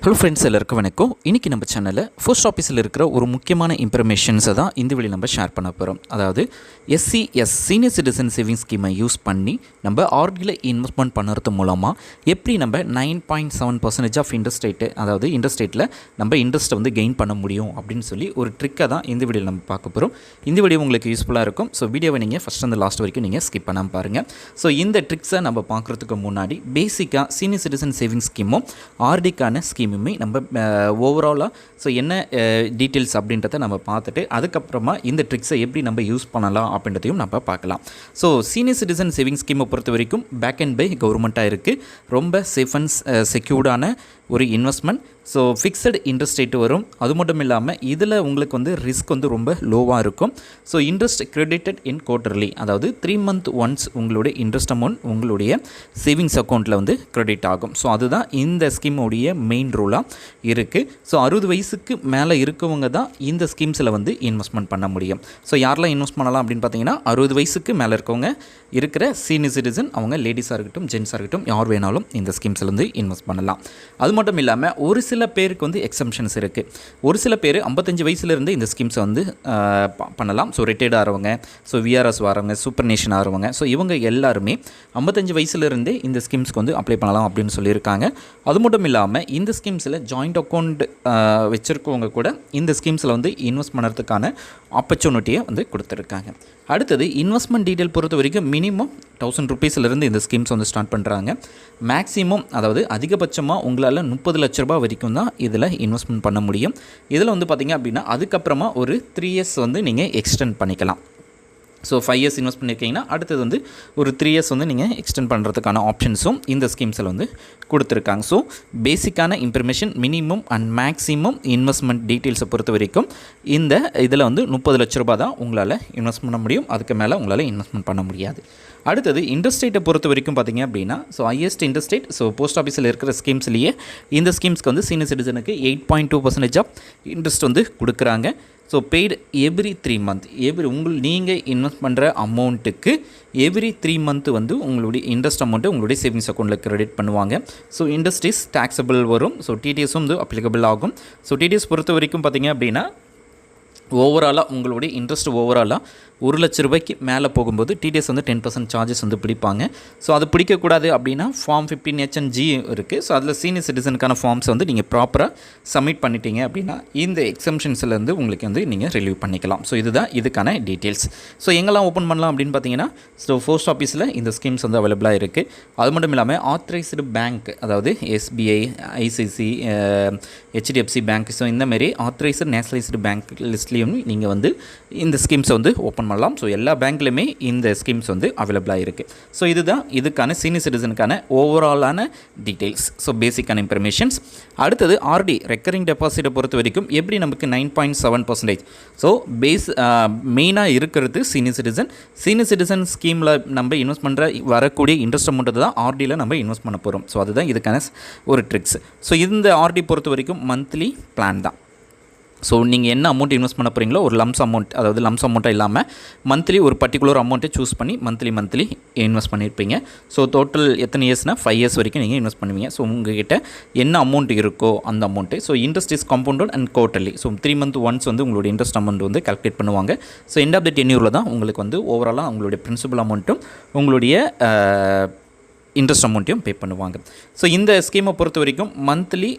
Hello friends, எல்லாருக்கும் வணக்கம். இன்றைக்கி நம்ம சேனலில் போஸ்ட் ஆஃபீஸில் இருக்கிற ஒரு முக்கியமான இன்ஃபர்மேஷன்ஸை தான் இந்த வழி நம்ம ஷேர் பண்ண போகிறோம். அதாவது SCS சீனியர் சிட்டிசன் சேவிங்ஸ் ஸ்கீமை யூஸ் பண்ணி நம்ம ஆர்டியில் இன்வெஸ்ட்மெண்ட் பண்ணுறது மூலமாக எப்படி நம்ம 9.7% ஆஃப் இன்ட்ரெஸ்ட் ரேட்டு, அதாவது இன்ட்ரெஸ்ட் ரேட்டில் நம்ம இன்ட்ரெஸ்ட்டை வந்து கெயின் பண்ண முடியும் அப்படின்னு சொல்லி ஒரு ட்ரிக்கை தான் இந்த வீடியோவில் நம்ம பார்க்க போகிறோம். இந்த வீடியோ உங்களுக்கு யூஸ்ஃபுல்லாக இருக்கும். ஸோ வீடியோவை நீங்கள் ஃபஸ்ட் அந்த லாஸ்ட் வரைக்கும் நீங்கள் ஸ்கிப் பண்ணாமல் பாருங்கள். ஸோ இந்த ட்ரிக்ஸை நம்ம பார்க்குறதுக்கு முன்னாடி பேசிக்காக சீனியர் சிட்டிசன் சேவிங்ஸ் ஸ்கீமும் ஆர்டிக்கான ஸ்கீமுமே நம்ம ஓவராலாக ஸோ என்ன டீட்டெயில்ஸ் அப்படின்றத நம்ம பார்த்துட்டு அதுக்கப்புறமா இந்த ட்ரிக்ஸை எப்படி நம்ம யூஸ் பண்ணலாம் அப்படின்றதையும் நம்ம பார்க்கலாம். ஸோ சீனியர் சிட்டிசன் சேவிங்ஸ் ஸ்கீமை பொறுத்த வரைக்கும் பேக் அண்ட் பை கவர்மெண்ட்டாக இருக்குது. ரொம்ப சேஃப் அண்ட் செக்யூர்டான ஒரு investment. So fixed interest rate வரும். அது மட்டும் இல்லாமல் இதில் உங்களுக்கு வந்து ரிஸ்க் வந்து ரொம்ப லோவாக இருக்கும். ஸோ இன்ட்ரெஸ்ட் கிரெடிட்டட் இன் குவார்ட்டர்லி, அதாவது 3 month ஒன்ஸ் உங்களுடைய இன்ட்ரெஸ்ட் அமௌண்ட் உங்களுடைய சேவிங்ஸ் அக்கௌண்ட்டில் வந்து கிரெடிட் ஆகும். ஸோ அதுதான் இந்த ஸ்கீமுடைய மெயின் ரூலாக இருக்குது. ஸோ 60 வயசுக்கு மேலே இருக்கவங்க தான் இந்த ஸ்கீம்ஸில் வந்து இன்வெஸ்ட்மெண்ட் பண்ண முடியும். ஸோ யாரெல்லாம் இன்வெஸ்ட் பண்ணலாம் அப்படின்னு பார்த்தீங்கன்னா 60 வயசுக்கு மேலே இருக்கவங்க இருக்கிற சீனியர் சிட்டிசன், அவங்க லேடிஸாக இருக்கட்டும் ஜென்ஸாக இருக்கட்டும் யார் வேணாலும் இந்த ஸ்கீம்ஸில் வந்து இன்வெஸ்ட் பண்ணலாம். அது மட்டும் இல்லாமல் ஒரு சில பேருக்கு வந்து எக்ஸம்ஷன்ஸ் இருக்குது. ஒரு சில பேர் 55 வயசுலேருந்து இந்த ஸ்கீம்ஸை வந்து பண்ணலாம். ஸோ ரிட்டையர்ட் ஆகிறவங்க, ஸோ விஆர்எஸ் வரவங்க, சூப்பர் நேஷன் ஆகிறவங்க, ஸோ இவங்க எல்லாருமே 55 வயசுலேருந்தே இந்த ஸ்கீம்ஸ்க்கு வந்து அப்ளை பண்ணலாம் அப்படின்னு சொல்லியிருக்காங்க. அது மட்டும் இல்லாமல் இந்த ஸ்கீம்ஸில் ஜாயிண்ட் அக்கௌண்ட் வச்சுருக்கவங்க கூட இந்த ஸ்கீம்ஸில் வந்து இன்வெஸ்ட் பண்ணுறதுக்கான ஆப்பர்ச்சுனிட்டியை வந்து கொடுத்துருக்காங்க. அடுத்தது இன்வெஸ்ட்மெண்ட் டீட்டெயில் பொறுத்த வரைக்கும் மினிமம் 1000 rupeesலேருந்து இந்த ஸ்கீம்ஸ் வந்து ஸ்டார்ட் பண்ணுறாங்க. மேக்ஸிமம், அதாவது அதிகபட்சமாக உங்களால் 30 லட்ச ரூபா வரைக்கும் தான் இதில் இன்வெஸ்ட்மெண்ட் பண்ண முடியும். இதில் வந்து பார்த்திங்க அப்படின்னா அதுக்கப்புறமா ஒரு 3 years வந்து நீங்கள் எக்ஸ்டெண்ட் பண்ணிக்கலாம். ஸோ 5 years இன்வெஸ்ட் பண்ணியிருக்கீங்கன்னா அடுத்தது வந்து ஒரு 3 years வந்து நீங்கள் எக்ஸ்டெண்ட் பண்ணுறதுக்கான ஆப்ஷன்ஸும் இந்த ஸ்கீம்ஸில் வந்து கொடுத்துருக்காங்க. ஸோ பேசிக்கான information, minimum and maximum investment டீட்டெயில்ஸை பொறுத்த வரைக்கும் இந்த இதில் வந்து 30 லட்ச ரூபா தான் உங்களால் இன்வெஸ்ட் பண்ண முடியும். அதுக்கு மேலே உங்களால் இன்வெஸ்ட்மெண்ட் பண்ண முடியாது. அடுத்தது இன்ட்ரெஸ்ட் ரேட்டை பொறுத்த வரைக்கும் பார்த்திங்க அப்படின்னா so highest interest rate, so post ஆஃபீஸில் இருக்கிற ஸ்கீம்ஸ்லேயே இந்த ஸ்கீம்ஸ்க்கு வந்து சீனியர் சிட்டிசனுக்கு 8.2% ஆஃப் இன்ட்ரெஸ்ட் வந்து கொடுக்குறாங்க. ஸோ பெய்டு எவ்ரி 3 month, நீங்கள் இன்வெஸ்ட் பண்ணுற அமௌண்ட்டுக்கு எவ்ரி 3 month வந்து உங்களுடைய இன்ட்ரெஸ்ட் அமௌண்ட்டு உங்களுடைய சேவிங்ஸ் அக்கௌண்ட்டில் கிரெடிட் பண்ணுவாங்க. ஸோ இன்ட்ரெஸ்ட் இஸ் டேக்ஸபிள் வரும். ஸோ டிடிஎஸும் வந்து அப்ளிகபிள் ஆகும். ஸோ டிடிஎஸ் பொறுத்த வரைக்கும் பார்த்திங்க அப்படின்னா ஓவராலாக உங்களுடைய இன்ட்ரெஸ்ட் ஓவராலாக 1 லட்ச ரூபாய்க்கு மேலே போகும்போது டிடிஎஸ் வந்து 10% சார்ஜஸ் வந்து பிடிப்பாங்க. ஸோ அது பிடிக்கக்கூடாது அப்படின்னா ஃபார்ம் 15HNG இருக்குது. ஸோ அதில் சீனியர் சிட்டிசனுக்கான ஃபார்ம்ஸ் வந்து நீங்கள் ப்ராப்பராக சப்மிட் பண்ணிட்டீங்க அப்படின்னா இந்த எக்ஸம்ஷன்ஸ்லேருந்து உங்களுக்கு வந்து நீங்கள் ரிலீவ் பண்ணிக்கலாம். ஸோ இதுதான் இதுக்கான டீட்டெயில்ஸ். ஸோ எங்கெல்லாம் ஓப்பன் பண்ணலாம் அப்படின்னு பார்த்தீங்கன்னா ஸோ போஸ்ட் ஆஃபீஸில் இந்த ஸ்கீம்ஸ் வந்து அவைலபிளாக இருக்குது. அது மட்டும் இல்லாமல் ஆத்தரைஸ்டு பேங்க், அதாவது SBI, ICICI, HDFC bank, so இந்தமாரி ஆத்தரைஸ்டு நேஷனலைஸ்டு பேங்க் லிஸ்ட்லேயும் நீங்கள் வந்து இந்த ஸ்கீம்ஸை வந்து ஓப்பன் பண்ணலாம். ஸோ எல்லா பேங்க்லையுமே இந்த ஸ்கீம்ஸ் வந்து அவைலபிளாக இருக்குது. ஸோ இதுதான் இதுக்கான சீனியர் சிட்டிசனுக்கான ஓவராலான டீட்டெயில்ஸ், ஸோ பேசிக்கான இன்ஃபர்மேஷன்ஸ். அடுத்தது RD ரெக்கரிங் டெபாசிட்டை பொறுத்த வரைக்கும் எப்படி நமக்கு 9.7%. ஸோ மெயினாக இருக்கிறது சீனியர் சிட்டிசன் ஸ்கீமில் நம்ம இன்வெஸ்ட் பண்ணுற வரக்கூடிய இன்ட்ரெஸ்ட் அமௌண்ட்டு தான் RDயில் நம்ம இன்வெஸ்ட் பண்ண போகிறோம். ஸோ அதுதான் இதுக்கான ஒரு ட்ரிக்ஸ். ஸோ இந்த RD பொறுத்த வரைக்கும் மந்த்லி பிளான் தான். ஸோ நீங்கள் என்ன அமௌண்ட் இன்வெஸ்ட் பண்ண போகிறீங்களோ ஒரு லம்ஸ் அமௌண்ட், அதாவது லம்ஸ் அமௌண்ட்டாக இல்லாமல் மந்த்லி ஒரு பர்டிகுலர் அமௌண்ட்டை சூஸ் பண்ணி மந்த்லி இன்வெஸ்ட் பண்ணியிருப்பீங்க. ஸோ டோட்டல் எத்தனை இயர்ஸ்னால் 5 years வரைக்கும் நீங்கள் இன்வெஸ்ட் பண்ணுவீங்க. ஸோ உங்கள்கிட்ட என்ன அமௌண்ட் இருக்கோ அந்த amount. So interest is compounded and quarterly. So 3 month once வந்து உங்களுடைய இன்ட்ரெஸ்ட் அமௌண்ட் வந்து கால்குலேட் பண்ணுவாங்க. ஸோ எண்ட் ஆஃப் த டென்யூரில் தான் உங்களுக்கு வந்து ஓவராலாக உங்களுடைய பிரின்சிபல் அமௌண்ட்டும் உங்களுடைய இன்ட்ரெஸ்ட் அமௌண்ட்டையும் பே பண்ணுவாங்க. ஸோ இந்த ஸ்கீமை பொறுத்த வரைக்கும் மந்த்லி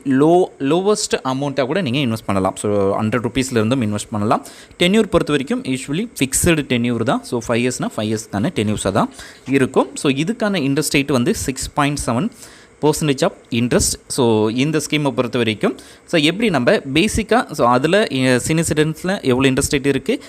லோவஸ்ட் அமௌண்ட்டாக கூட நீங்கள் இன்வெஸ்ட் பண்ணலாம். ஸோ 100 rupeesலேருந்தும் இன்வெஸ்ட் பண்ணலாம். டென்யூர் பொறுத்த வரைக்கும் யூஸ்வலி ஃபிக்ஸ்டு டென்யூர் தான். ஸோ 5 yearsனால் 5 yearsக்கான டென்யூர்ஸாக தான் இருக்கும். ஸோ இதுக்கான இன்ட்ரெஸ்ட் ரேட் வந்து 6.7% ஆஃப் இன்ட்ரெஸ்ட். ஸோ இந்த ஸ்கீமை பொறுத்த வரைக்கும் ஸோ எப்படி நம்ம பேசிக்காக ஸோ அதில் சீனியர் சிட்டிசன்ஸில் எவ்வளோ இன்ட்ரெஸ்ட் ரேட் இருக்குது,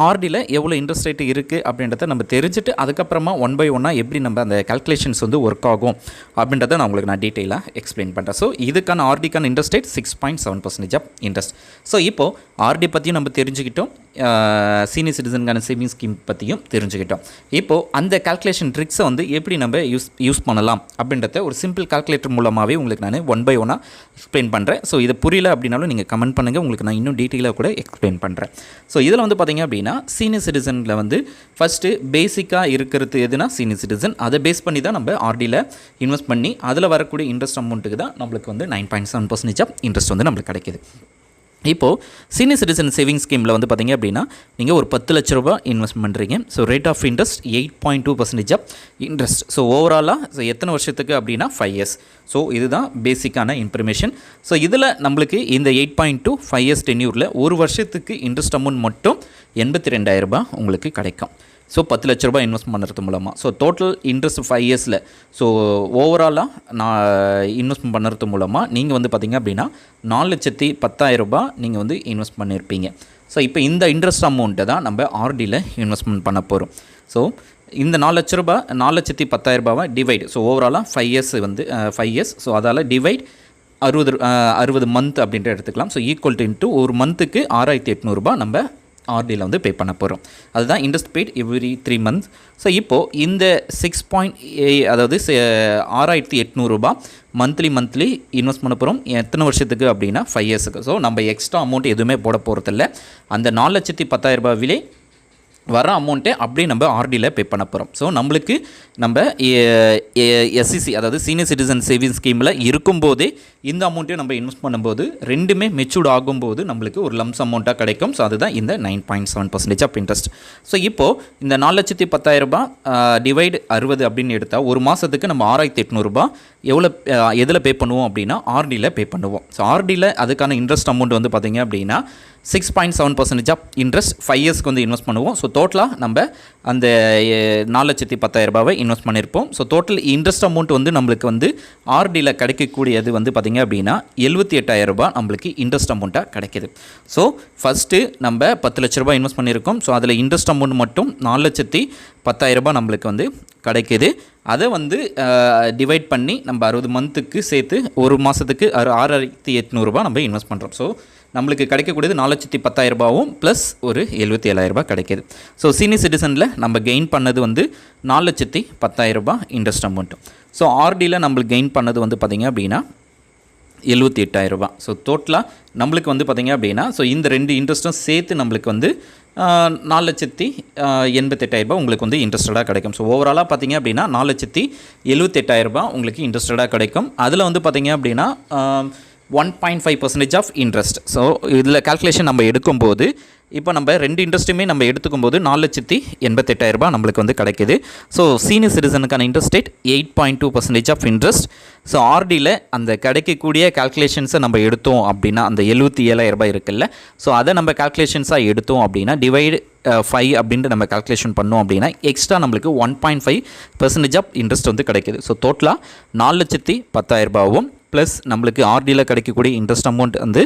RDயில் எவ்வளோ இன்ட்ரெஸ்ட் ரேட் இருக்குது அப்படின்றத நம்ம தெரிஞ்சுட்டு அதுக்கப்புறமா 1 by 1 எப்படி நம்ம அந்த கால்குலேஷன்ஸ் வந்து ஒர்க் ஆகும் அப்படின்றத நான் உங்களுக்கு டீட்டெயிலாக எக்ஸ்பிளைன் பண்ணுறேன். ஸோ இதுக்கான RDக்கான interest rate 6.7% of interest. So இப்போது RD பற்றியும் நம்ம தெரிஞ்சுக்கிட்டோம், சீனியர் சிட்டிசனுக்கான சேவிங் ஸ்கீம் பற்றியும் தெரிஞ்சுக்கிட்டோம். இப்போது அந்த கால்குலேஷன் ட்ரிக்ஸை வந்து எப்படி நம்ம யூஸ் பண்ணலாம் அப்படின்றத ஒரு சிம்பிள் கால்குலேட்டர் மூலமாகவே உங்களுக்கு நான் 1 by 1 எக்ஸ்பிளைன் பண்ணுறேன். ஸோ இது புரியல அப்படின்னாலும் நீங்கள் கமெண்ட் பண்ணுங்கள், உங்களுக்கு நான் இன்னும் டீட்டெயிலாக கூட எக்ஸ்பிளைன் பண்ணுறேன். ஸோ இதில் வந்து பார்த்திங்க அப்படின்னா சீனியர் சிட்டிசனில் வந்து ஃபஸ்ட்டு பேசிக்காக இருக்கிறது எதுனா சீனியர் சிட்டிசன், அதை பேஸ் பண்ணி தான் நம்ம ஆர்டியில் இன்வெஸ்ட் பண்ணி அதில் வரக்கூடிய இன்ட்ரெஸ்ட் அமௌண்ட்டுக்கு தான் நம்மளுக்கு வந்து 9.7% ஆஃப் இன்ட்ரெஸ்ட் வந்து நம்மளுக்கு கிடைக்கிது. இப்போது சீனியர் சிட்டிசன் சேவிங் ஸ்கீமில் வந்து பார்த்திங்க அப்படின்னா நீங்கள் ஒரு 10 லட்ச ரூபா இன்வெஸ்ட் பண்ணுறீங்க. So rate of interest 8.2% of interest. So ஓவராலாக எத்தனை வருஷத்துக்கு அப்படின்னா 5 years. ஸோ இதுதான் பேசிக்கான இன்ஃபர்மேஷன். ஸோ இதில் நம்மளுக்கு இந்த 8.2 5 years டென்யூரில் ஒரு வருஷத்துக்கு இன்ட்ரெஸ்ட் அமௌண்ட் மட்டும் 82,000 ரூபாய் உங்களுக்கு கிடைக்கும். ஸோ 10 லட்ச ரூபாய் இன்வெஸ்ட் பண்ணுறது மூலமாக. ஸோ டோட்டல் இன்ட்ரெஸ்ட் 5 yearsல ஸோ ஓவராலாக நான் இன்வெஸ்ட்மெண்ட் பண்ணுறது மூலமாக நீங்கள் வந்து பார்த்திங்க அப்படின்னா 4,10,000 ரூபாய் நீங்கள் வந்து இன்வெஸ்ட் பண்ணியிருப்பீங்க. ஸோ இப்போ இந்த இன்ட்ரெஸ்ட் அமௌண்ட்டை தான் நம்ம ஆர்டியில் இன்வெஸ்ட்மெண்ட் பண்ண போகிறோம். ஸோ இந்த 4 லட்ச ரூபாய் 4,10,000 ரூபாவை டிவைட், ஸோ ஓவராலாக 5 years வந்து 5 years. ஸோ அதால் டிவைட் 60 மந்த் அப்படின்ட்டு எடுத்துக்கலாம். ஸோ ஈக்குவல் டு இன்ட்டு ஒரு மந்த்துக்கு 6,800 ரூபாய் நம்ம ஆர்டியில் வந்து பே பண்ண போகிறோம். அதுதான் interest paid every 3 months. So இப்போது இந்த 6.8 அதாவது 6,800 ரூபாய் மந்த்லி இன்வெஸ்ட் பண்ண போகிறோம். எத்தனை வருஷத்துக்கு அப்படின்னா 5 yearsக்கு. ஸோ நம்ம எக்ஸ்ட்ரா அமௌண்ட் எதுவுமே போட போகிறதில்ல. அந்த 4,10,000 ரூபாயிலே வர அமௌண்ட்டை அப்படியே நம்ம ஆர்டியில் பே பண்ண போகிறோம். ஸோ நம்மளுக்கு நம்ம எஸ்சிசி அதாவது சீனியர் சிட்டிசன் சேவிங் ஸ்கீமில் இருக்கும்போதே இந்த அமௌண்ட்டையும் நம்ம இன்வெஸ்ட் பண்ணும்போது ரெண்டுமே மெச்சூர்ட் ஆகும்போது நம்மளுக்கு ஒரு லம்ஸ் அமௌண்ட்டாக கிடைக்கும். ஸோ அதுதான் இந்த 9.7% ஆஃப் இன்ட்ரெஸ்ட். ஸோ இப்போது இந்த 4,10,000 ரூபாய் டிவைட் 60 அப்படின்னு எடுத்தால் ஒரு மாதத்துக்கு நம்ம 6,800 ரூபாய் எதில் பே பண்ணுவோம் அப்படின்னா ஆர்டியில் பே பண்ணுவோம். ஸோ ஆர்டியில் அதுக்கான இன்ட்ரெஸ்ட் அமௌண்ட் வந்து பார்த்திங்க அப்படின்னா 6.7% ஆஃப் இன்ட்ரெஸ்ட் 5 yearsக்கு வந்து இன்வெஸ்ட் பண்ணுவோம். ஸோ டோட்டலாக நம்ம அந்த 4,10,000 ரூபாவை இன்வெஸ்ட் பண்ணியிருப்போம். ஸோ டோட்டல் இன்ட்ரெஸ்ட் அமௌண்ட் வந்து நம்மளுக்கு வந்து ஆர்டியில் கிடைக்கக்கூடியது வந்து பார்த்திங்க அப்படின்னா 78,000 ரூபாய் நம்மளுக்கு இன்ட்ரெஸ்ட் அமௌண்ட்டாக கிடைக்கிது. ஸோ ஃபஸ்ட்டு நம்ம 10 லட்ச ரூபாய் இன்வெஸ்ட் பண்ணியிருக்கோம். ஸோ அதில் இன்ட்ரெஸ்ட் அமௌண்ட் மட்டும் 4,10,000 ரூபாய் நம்மளுக்கு வந்து கிடைக்கிது. அதை வந்து டிவைட் பண்ணி நம்ம 60 மந்த்துக்கு சேர்த்து ஒரு மாதத்துக்கு 6,800 ரூபாய் நம்ம இன்வெஸ்ட் பண்ணுறோம். ஸோ நம்மளுக்கு கிடைக்கக்கூடியது 4,10,000 ரூபாவும் ப்ளஸ் ஒரு 77,000 ரூபாய் கிடைக்கிது. ஸோ சீனியர் சிட்டிசனில் நம்ம கெயின் பண்ணது வந்து 4,10,000 ரூபாய் இன்ட்ரெஸ்ட் அமௌண்ட்டும். ஸோ ஆர்டியில் நம்மளுக்கு கெயின் பண்ணது வந்து பார்த்திங்க அப்படின்னா 78,000 ரூபாய். ஸோ டோட்டலாக நம்மளுக்கு வந்து பார்த்திங்க அப்படின்னா ஸோ இந்த 2 இன்ட்ரெஸ்ட்டும் சேர்த்து நம்மளுக்கு வந்து 4,88,000 ரூபாய் உங்களுக்கு வந்து இன்ட்ரெஸ்டடாக கிடைக்கும். ஸோ ஓவராலாக பார்த்திங்க அப்படின்னா 4,78,000 ரூபாய் உங்களுக்கு இன்ட்ரெஸ்டடாக கிடைக்கும். அதில் வந்து பார்த்திங்க அப்படின்னா 1.5% ஆஃப் இன்ட்ரெஸ்ட். ஸோ இதில் கால்குலேஷன் நம்ம எடுக்கும்போது இப்போ நம்ம 2 இன்ட்ரெஸ்ட்டுமே நம்ம எடுத்துக்கும்போது 4,88,000 ரூபாய் நம்மளுக்கு வந்து கிடைக்கிது. ஸோ சீனியர் சிட்டிசனுக்கான interest rate 8.2% of interest. So ஆர்டியில் அந்த கிடைக்கக்கூடிய கால்குலேஷன்ஸை நம்ம எடுத்தோம் அப்படின்னா அந்த 77,000 ரூபாய் இருக்குல்ல, ஸோ அதை நம்ம கால்குலேஷன்ஸாக எடுத்தோம் அப்படின்னா டிவைடு 5 அப்படின்ட்டு நம்ம கால்குலேஷன் பண்ணோம் அப்படின்னா எக்ஸ்ட்ரா நம்மளுக்கு 1.5% ஆஃப் இன்ட்ரெஸ்ட் வந்து கிடைக்கிது. ஸோ டோட்டலாக 4,10,000 ரூபாவும் ப்ளஸ் நம்மளுக்கு ஆர்டியில் கிடைக்கக்கூடிய இன்ட்ரெஸ்ட் அமௌண்ட் வந்து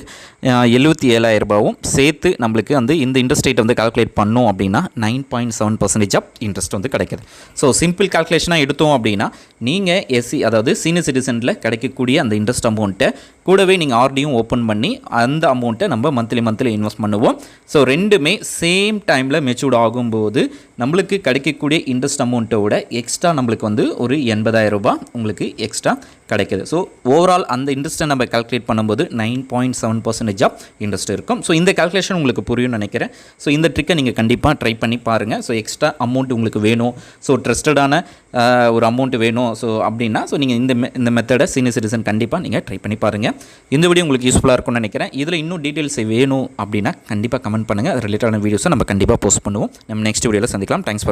77,000 ரூபாவும் சேர்த்து நம்மளுக்கு வந்து இந்த இன்ட்ரெஸ்ட் ரேட் வந்து கால்குலேட் பண்ணோம் அப்படின்னா 9.7% ஆஃப் இன்ட்ரெஸ்ட் வந்து கிடைக்கிது. ஸோ சிம்பிள் கால்குலேஷனாக எடுத்தோம் அப்படின்னா நீங்கள் எஸ்சி அதாவது சீனியர் சிட்டிசனில் கிடைக்கக்கூடிய அந்த இன்ட்ரெஸ்ட் அமௌண்ட்டை கூடவே நீங்கள் ஆர்டியும் ஓப்பன் பண்ணி அந்த அமௌண்ட்டை நம்ம மந்த்லி இன்வெஸ்ட் பண்ணுவோம். ஸோ ரெண்டுமே சேம் டைமில் மெச்சூர்ட் ஆகும்போது நம்மளுக்கு கிடைக்கக்கூடிய இன்ட்ரெஸ்ட் அமௌண்ட்டோட எக்ஸ்ட்ரா நம்மளுக்கு வந்து ஒரு 80,000 ரூபாய் உங்களுக்கு எக்ஸ்ட்ரா கிடைக்கிது. ஸோ ஓவரால் அந்த இன்ட்ரெஸ்ட்டை நம்ம கால்குலேட் பண்ணும்போது 9.7% ஆஃப் இன்ட்ரெஸ்ட் இருக்கும். ஸோ இந்த கால்குலேஷன் உங்களுக்கு புரியும்னு நினைக்கிறேன். ஸோ இந்த ட்ரிக்கை நீங்கள் கண்டிப்பாக ட்ரை பண்ணி பாருங்கள். ஸோ எக்ஸ்ட்ரா அமௌண்ட் உங்களுக்கு வேணும், ஸோ ட்ரஸ்டடான ஒரு அமௌண்ட் வேணும் ஸோ அப்படின்னா ஸோ நீங்கள் இந்த மெத்தடை சீனியர் சிட்டிசன் கண்டிப்பாக நீங்கள் ட்ரை பண்ணி பாருங்கள். இந்த வீடியோ உங்களுக்கு யூஸ்ஃபுல்லாக இருக்கும்னு நினைக்கிறேன். இதில் இன்னும் டீட்டெயில்ஸ் வேணும் அப்படின்னா கண்டிப்பாக கமெண்ட் பண்ணுங்கள். அது ரிலேட்டடான வீடியோஸை நம்ம கண்டிப்பாக போஸ்ட் பண்ணுவோம். நம்ம நெக்ஸ்ட் வீடியோவில் சந்திக்கலாம். Thanks for